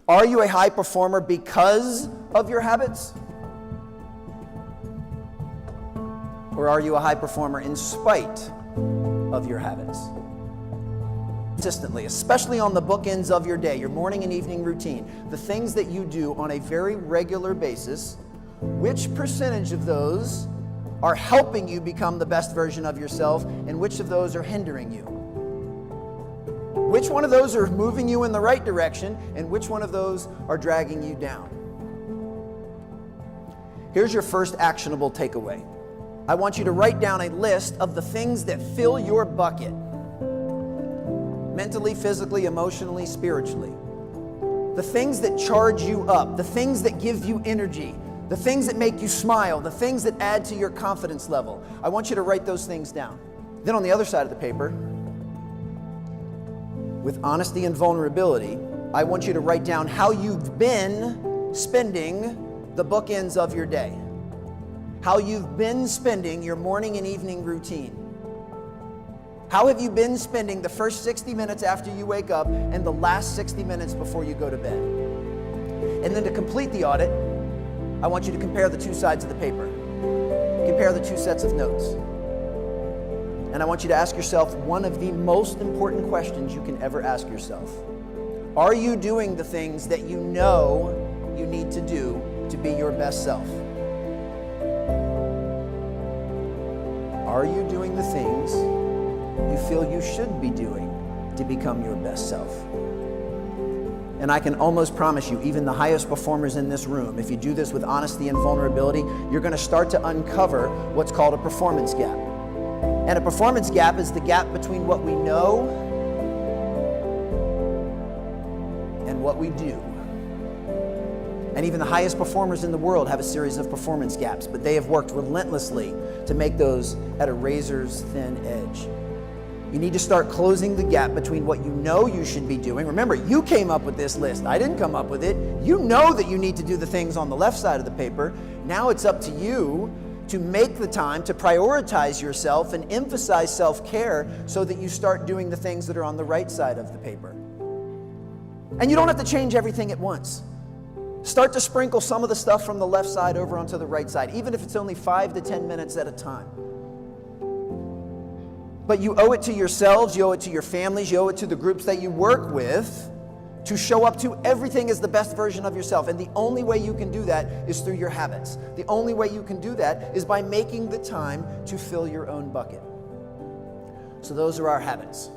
Are you a high performer because of your habits? Or are you a high performer in spite of your habits? Consistently, especially on the bookends of your day, your morning and evening routine, the things that you do on a very regular basis, which percentage of those are helping you become the best version of yourself, and which of those are hindering you? Which one of those are moving you in the right direction, and which one of those are dragging you down? Here's your first actionable takeaway. I want you to write down a list of the things that fill your bucket. Mentally, physically, emotionally, spiritually. The things that charge you up, the things that give you energy, the things that make you smile, the things that add to your confidence level. I want you to write those things down. Then on the other side of the paper, with honesty and vulnerability, I want you to write down how you've been spending the bookends of your day. How you've been spending your morning and evening routine. How have you been spending the first 60 minutes after you wake up and the last 60 minutes before you go to bed? And then to complete the audit, I want you to compare the two sides of the paper. Compare the two sets of notes. And I want you to ask yourself one of the most important questions you can ever ask yourself. Are you doing the things that you know you need to do to be your best self? Are you doing the things you feel you should be doing to become your best self? And I can almost promise you, even the highest performers in this room, if you do this with honesty and vulnerability, you're going to start to uncover what's called a performance gap. And a performance gap is the gap between what we know and what we do. And even the highest performers in the world have a series of performance gaps, but they have worked relentlessly to make those at a razor's thin edge. You need to start closing the gap between what you know you should be doing. Remember, you came up with this list. I didn't come up with it. You know that you need to do the things on the left side of the paper. Now it's up to you to make the time to prioritize yourself and emphasize self-care so that you start doing the things that are on the right side of the paper. And you don't have to change everything at once. Start to sprinkle some of the stuff from the left side over onto the right side, even if it's only 5 to 10 minutes at a time. But you owe it to yourselves, you owe it to your families, you owe it to the groups that you work with to show up to everything as the best version of yourself. And the only way you can do that is through your habits. The only way you can do that is by making the time to fill your own bucket. So those are our habits.